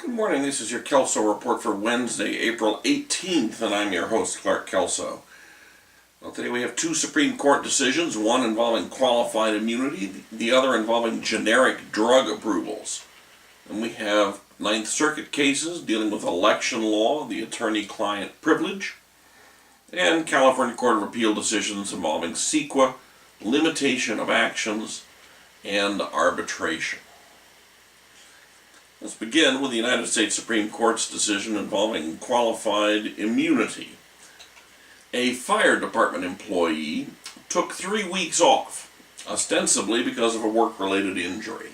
Good morning, this is your Kelso Report for Wednesday, April 18th, and I'm your host, Clark Kelso. Well, today we have two Supreme Court decisions, one involving qualified immunity, the other involving generic drug approvals. And we have Ninth Circuit cases dealing with election law, the attorney-client privilege, and California Court of Appeal decisions involving CEQA, limitation of actions, and arbitration. Let's begin with the United States Supreme Court's decision involving qualified immunity. A fire department employee took 3 weeks off, ostensibly because of a work-related injury.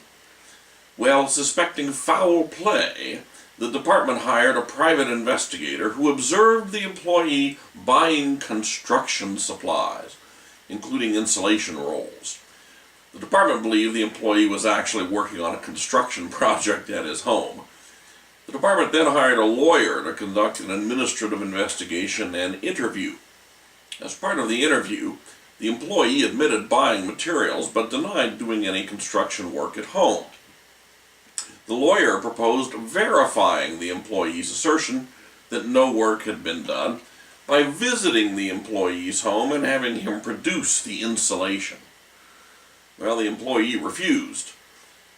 While suspecting foul play, the department hired a private investigator who observed the employee buying construction supplies, including insulation rolls. The department believed the employee was actually working on a construction project at his home. The department then hired a lawyer to conduct an administrative investigation and interview. As part of the interview, the employee admitted buying materials but denied doing any construction work at home. The lawyer proposed verifying the employee's assertion that no work had been done by visiting the employee's home and having him produce the insulation. Well, the employee refused,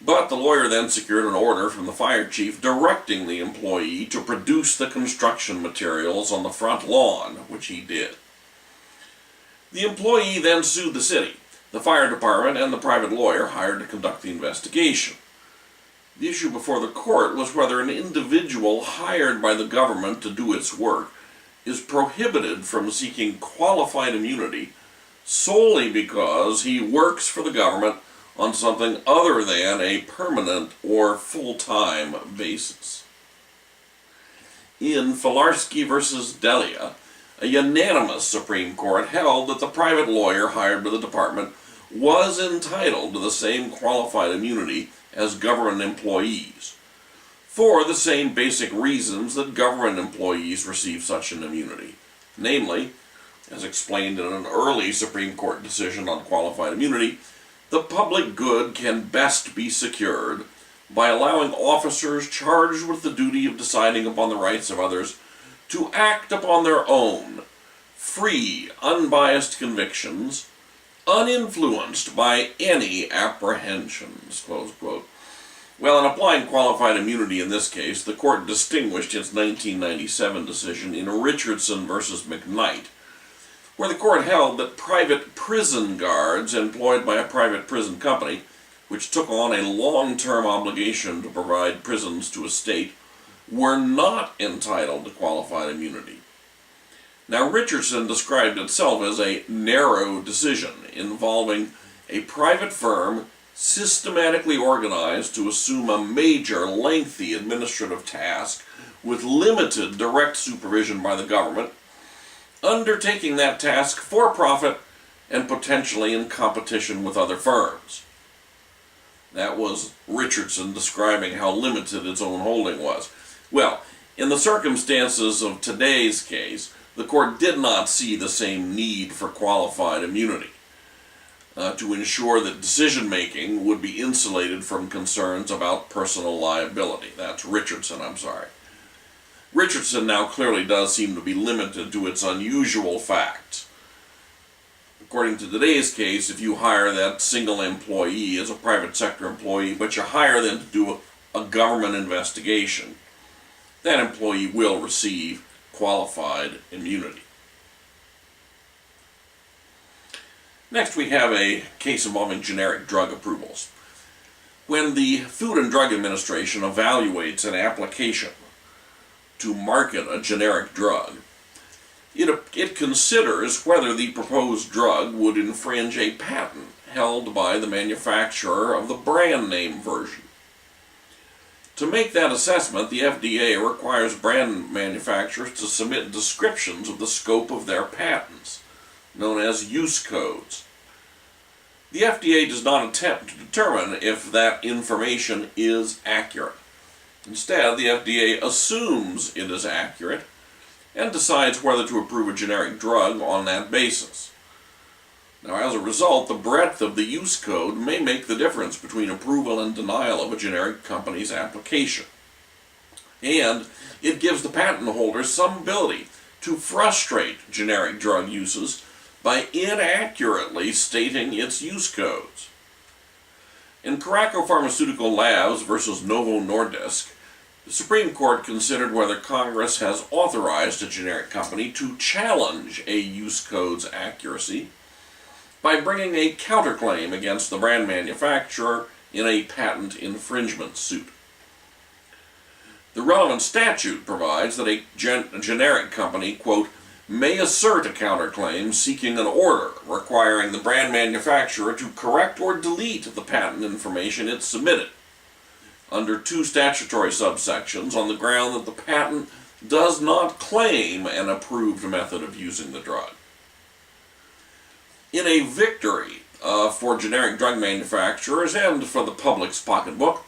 but the lawyer then secured an order from the fire chief directing the employee to produce the construction materials on the front lawn, which he did. The employee then sued the city, the fire department, and the private lawyer hired to conduct the investigation. The issue before the court was whether an individual hired by the government to do its work is prohibited from seeking qualified immunity solely because he works for the government on something other than a permanent or full-time basis. In Filarski v. Delia, a unanimous Supreme Court held that the private lawyer hired by the department was entitled to the same qualified immunity as government employees, for the same basic reasons that government employees receive such an immunity, namely, as explained in an early Supreme Court decision on qualified immunity, the public good can best be secured by allowing officers charged with the duty of deciding upon the rights of others to act upon their own, free, unbiased convictions, uninfluenced by any apprehensions, close quote. Well, in applying qualified immunity in this case, the court distinguished its 1997 decision in Richardson v. McKnight, where the court held that private prison guards employed by a private prison company, which took on a long-term obligation to provide prisons to a state, were not entitled to qualified immunity. Now, Richardson described itself as a narrow decision involving a private firm systematically organized to assume a major, lengthy administrative task with limited direct supervision by the government, undertaking that task for profit and potentially in competition with other firms. That was Richardson describing how limited its own holding was. Well, in the circumstances of today's case, the court did not see the same need for qualified immunity to ensure that decision-making would be insulated from concerns about personal liability. That's Richardson, I'm sorry. Richardson now clearly does seem to be limited to its unusual facts. According to today's case, if you hire that single employee as a private sector employee, but you hire them to do a government investigation, that employee will receive qualified immunity. Next, we have a case involving generic drug approvals. When the Food and Drug Administration evaluates an application to market a generic drug, it considers whether the proposed drug would infringe a patent held by the manufacturer of the brand name version. To make that assessment, the FDA requires brand manufacturers to submit descriptions of the scope of their patents, known as use codes. The FDA does not attempt to determine if that information is accurate. Instead, the FDA assumes it is accurate and decides whether to approve a generic drug on that basis. Now, as a result, the breadth of the use code may make the difference between approval and denial of a generic company's application. and it gives the patent holder some ability to frustrate generic drug uses by inaccurately stating its use codes. In Caraco Pharmaceutical Labs versus Novo Nordisk, the Supreme Court considered whether Congress has authorized a generic company to challenge a use code's accuracy by bringing a counterclaim against the brand manufacturer in a patent infringement suit. The relevant statute provides that a generic company, quote, may assert a counterclaim seeking an order requiring the brand manufacturer to correct or delete the patent information it submitted, under two statutory subsections on the ground that the patent does not claim an approved method of using the drug. In a victory for generic drug manufacturers and for the public's pocketbook,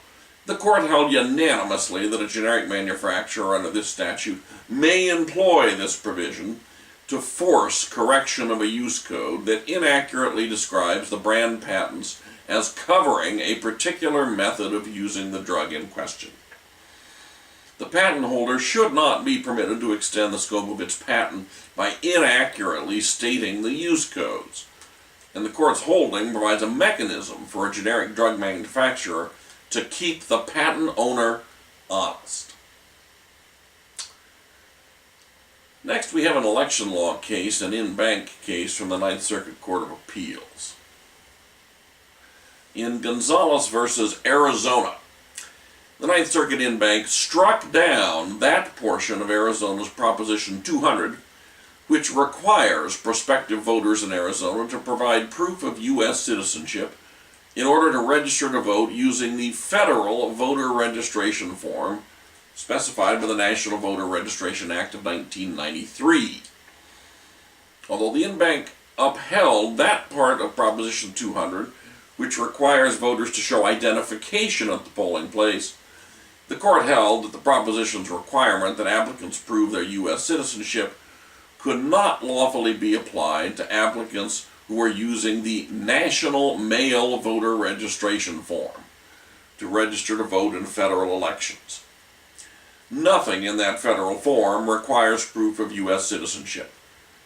the court held unanimously that a generic manufacturer under this statute may employ this provision to force correction of a use code that inaccurately describes the brand patents as covering a particular method of using the drug in question. The patent holder should not be permitted to extend the scope of its patent by inaccurately stating the use codes, and the court's holding provides a mechanism for a generic drug manufacturer to keep the patent owner honest. Next, we have an election law case, an in-bank case from the Ninth Circuit Court of Appeals. In Gonzalez versus Arizona, the Ninth Circuit in-bank struck down that portion of Arizona's Proposition 200, which requires prospective voters in Arizona to provide proof of U.S. citizenship in order to register to vote using the federal voter registration form specified by the National Voter Registration Act of 1993. Although the in-bank upheld that part of Proposition 200, which requires voters to show identification at the polling place, the court held that the proposition's requirement that applicants prove their U.S. citizenship could not lawfully be applied to applicants who are using the National Mail Voter Registration Form to register to vote in federal elections. Nothing in that federal form requires proof of U.S. citizenship,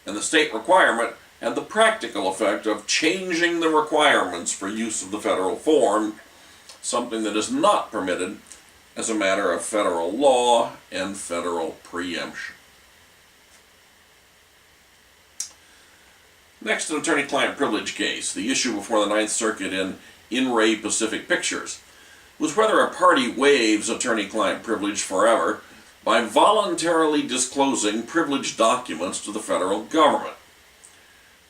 and the state requirement had the practical effect of changing the requirements for use of the federal form, something that is not permitted as a matter of federal law and federal preemption. Next, an attorney-client privilege case. The issue before the Ninth Circuit in Ray Pacific Pictures was whether a party waives attorney-client privilege forever by voluntarily disclosing privileged documents to the federal government.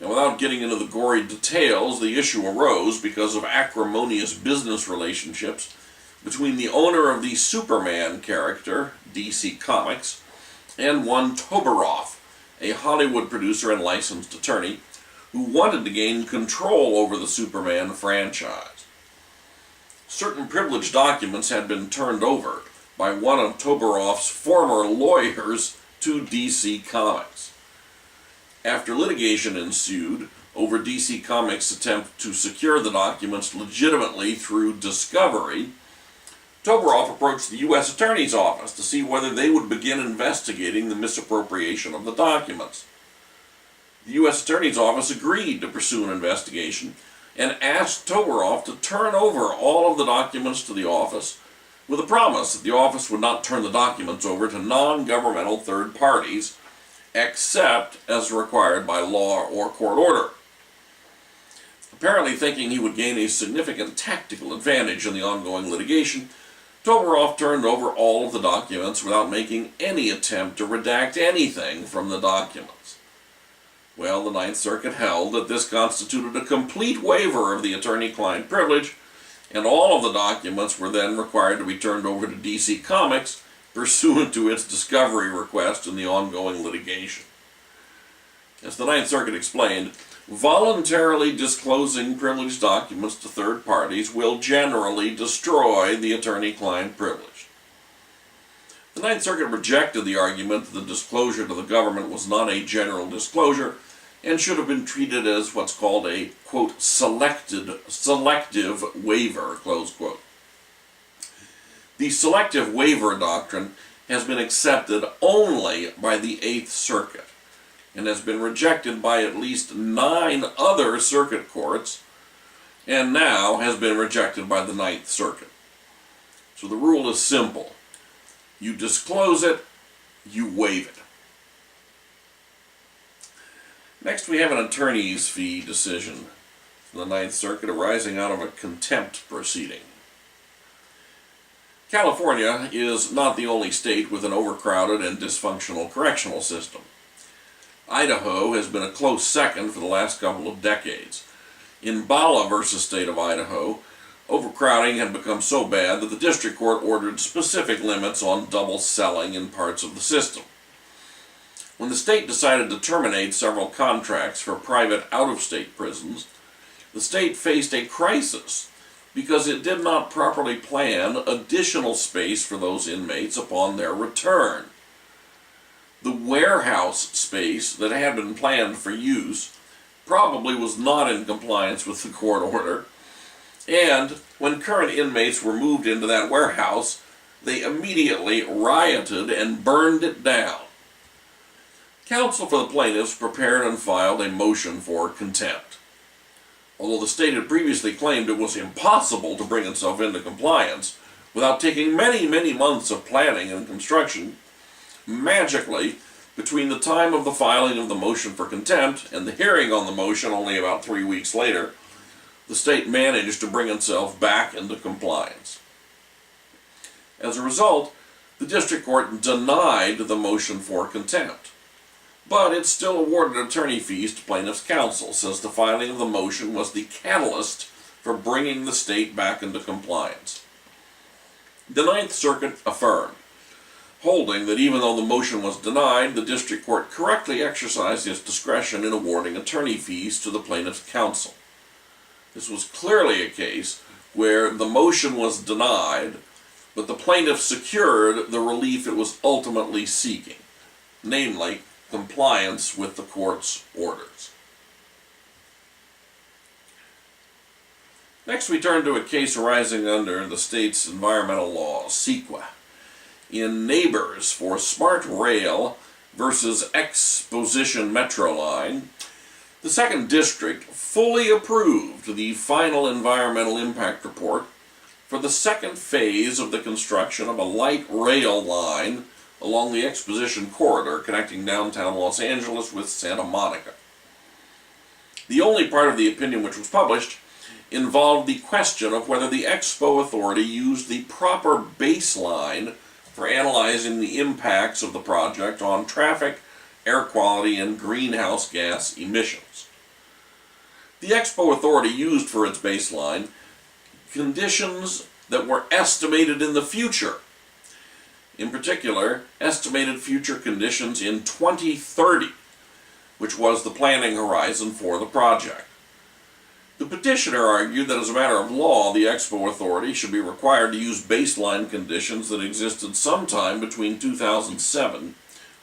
Now, without getting into the gory details, the issue arose because of acrimonious business relationships between the owner of the Superman character, DC Comics, and one Toberoff, a Hollywood producer and licensed attorney, who wanted to gain control over the Superman franchise. Certain privileged documents had been turned over by one of Toberoff's former lawyers to DC Comics. After litigation ensued over DC Comics' attempt to secure the documents legitimately through discovery, Toberoff approached the U.S. Attorney's Office to see whether they would begin investigating the misappropriation of the documents. The U.S. Attorney's Office agreed to pursue an investigation and asked Toberoff to turn over all of the documents to the office with a promise that the office would not turn the documents over to non-governmental third parties except as required by law or court order. Apparently thinking he would gain a significant tactical advantage in the ongoing litigation, Toberoff turned over all of the documents without making any attempt to redact anything from the documents. Well, the Ninth Circuit held that this constituted a complete waiver of the attorney-client privilege, and all of the documents were then required to be turned over to DC Comics pursuant to its discovery request in the ongoing litigation. As the Ninth Circuit explained, voluntarily disclosing privileged documents to third parties will generally destroy the attorney-client privilege. The Ninth Circuit rejected the argument that the disclosure to the government was not a general disclosure and should have been treated as what's called a, quote, selective waiver, close quote. The selective waiver doctrine has been accepted only by the Eighth Circuit and has been rejected by at least 9 other circuit courts, and now has been rejected by the Ninth Circuit. So the rule is simple. You disclose it, you waive it. Next we have an attorney's fee decision from the Ninth Circuit arising out of a contempt proceeding. California is not the only state with an overcrowded and dysfunctional correctional system. Idaho has been a close second for the last couple of decades. In Bala versus State of Idaho, overcrowding had become so bad that the district court ordered specific limits on double selling in parts of the system. When the state decided to terminate several contracts for private out-of-state prisons, the state faced a crisis because it did not properly plan additional space for those inmates upon their return. The warehouse space that had been planned for use probably was not in compliance with the court order, and when current inmates were moved into that warehouse, they immediately rioted and burned it down. Counsel for the plaintiffs prepared and filed a motion for contempt. Although the state had previously claimed it was impossible to bring itself into compliance without taking many months of planning and construction, magically, between the time of the filing of the motion for contempt and the hearing on the motion only about 3 weeks later, the state managed to bring itself back into compliance. As a result, the district court denied the motion for contempt, but it still awarded attorney fees to plaintiffs' counsel, since the filing of the motion was the catalyst for bringing the state back into compliance. The Ninth Circuit affirmed, holding that even though the motion was denied, the district court correctly exercised its discretion in awarding attorney fees to the plaintiff's counsel. This was clearly a case where the motion was denied, but the plaintiff secured the relief it was ultimately seeking, namely compliance with the court's orders. Next, we turn to a case arising under the state's environmental law, CEQA. In Neighbors for Smart Rail versus Exposition Metro Line, the Second District fully approved the final environmental impact report for the second phase of the construction of a light rail line along the Exposition Corridor connecting downtown Los Angeles with Santa Monica. The only part of the opinion which was published involved the question of whether the Expo Authority used the proper baseline for analyzing the impacts of the project on traffic, air quality, and greenhouse gas emissions. The Expo Authority used for its baseline conditions that were estimated in the future. In particular, estimated future conditions in 2030, which was the planning horizon for the project. The petitioner argued that as a matter of law, the Expo Authority should be required to use baseline conditions that existed sometime between 2007,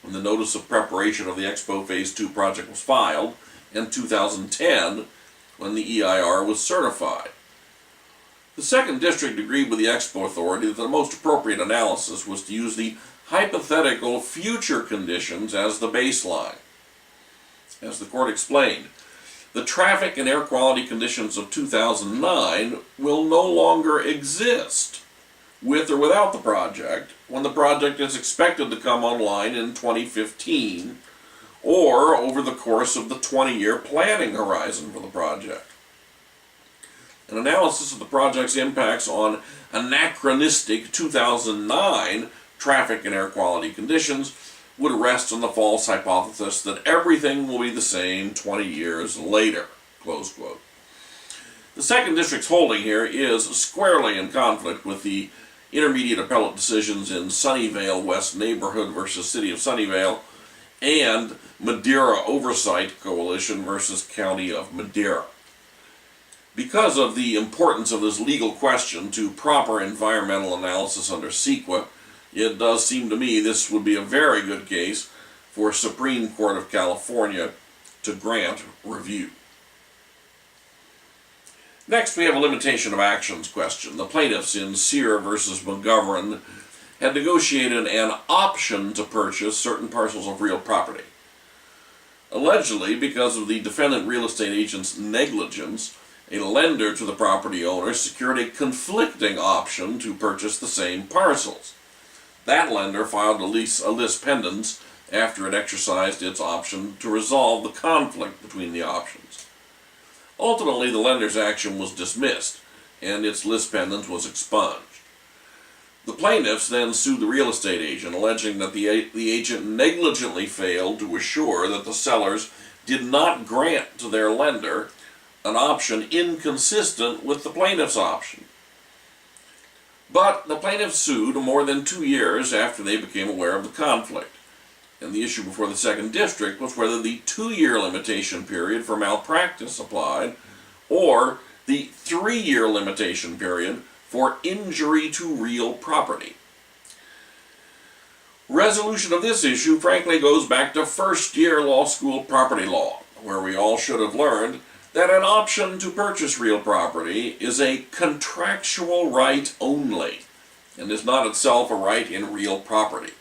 when the Notice of Preparation of the Expo Phase 2 project was filed, and 2010, when the EIR was certified. The Second District agreed with the Expo Authority that the most appropriate analysis was to use the hypothetical future conditions as the baseline. As the court explained, the traffic and air quality conditions of 2009 will no longer exist, with or without the project, when the project is expected to come online in 2015, or over the course of the 20-year planning horizon for the project. An analysis of the project's impacts on anachronistic 2009 traffic and air quality conditions would rest on the false hypothesis that everything will be the same 20 years later, close quote. The Second District's holding here is squarely in conflict with the intermediate appellate decisions in Sunnyvale West Neighborhood versus City of Sunnyvale and Madeira Oversight Coalition versus County of Madeira. Because of the importance of this legal question to proper environmental analysis under CEQA, it does seem to me this would be a very good case for Supreme Court of California to grant review. Next, we have a limitation of actions question. The plaintiffs in Sear versus McGovern had negotiated an option to purchase certain parcels of real property. Allegedly, because of the defendant real estate agent's negligence, a lender to the property owner secured a conflicting option to purchase the same parcels. That lender filed a lis pendens after it exercised its option to resolve the conflict between the options. Ultimately, the lender's action was dismissed, and its lis pendens was expunged. The plaintiffs then sued the real estate agent, alleging that the agent negligently failed to assure that the sellers did not grant to their lender an option inconsistent with the plaintiff's option. But the plaintiffs sued more than 2 years after they became aware of the conflict, and the issue before the Second District was whether the 2-year limitation period for malpractice applied or the 3-year limitation period for injury to real property. Resolution of this issue frankly goes back to first-year law school property law, where we all should have learned that an option to purchase real property is a contractual right only, and is not itself a right in real property.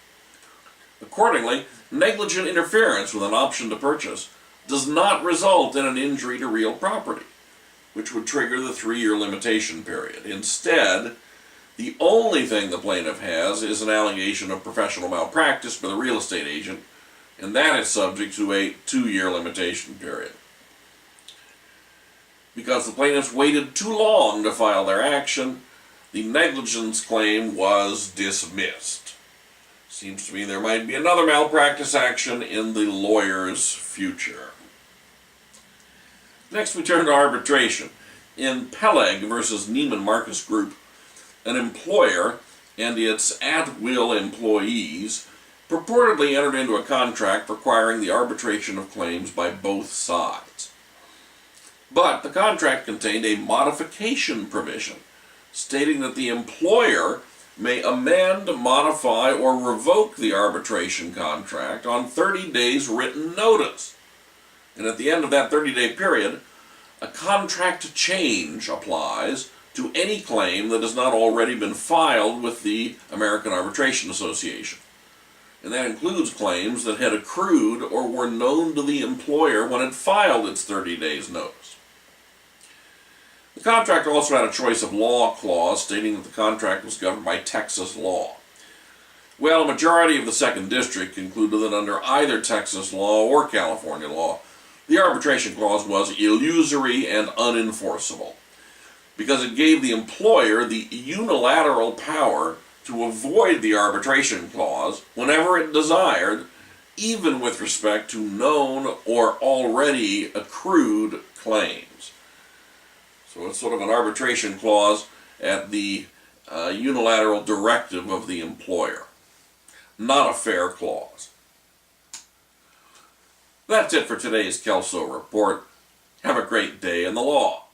Accordingly, negligent interference with an option to purchase does not result in an injury to real property, which would trigger the 3-year limitation period. Instead, the only thing the plaintiff has is an allegation of professional malpractice by the real estate agent, and that is subject to a 2-year limitation period. Because the plaintiffs waited too long to file their action, the negligence claim was dismissed. Seems to me there might be another malpractice action in the lawyer's future. Next we turn to arbitration. In Peleg versus Neiman Marcus Group, an employer and its at-will employees purportedly entered into a contract requiring the arbitration of claims by both sides. But the contract contained a modification provision stating that the employer may amend, modify, or revoke the arbitration contract on 30 days written notice. And at the end of that 30-day period, a contract change applies to any claim that has not already been filed with the American Arbitration Association. And that includes claims that had accrued or were known to the employer when it filed its 30 days notice. The contract also had a choice of law clause stating that the contract was governed by Texas law. Well, a majority of the Second District concluded that under either Texas law or California law, the arbitration clause was illusory and unenforceable, because it gave the employer the unilateral power to avoid the arbitration clause whenever it desired, even with respect to known or already accrued claims. So it's sort of an arbitration clause at the unilateral directive of the employer. Not a fair clause. That's it for today's Kelso Report. Have a great day in the law.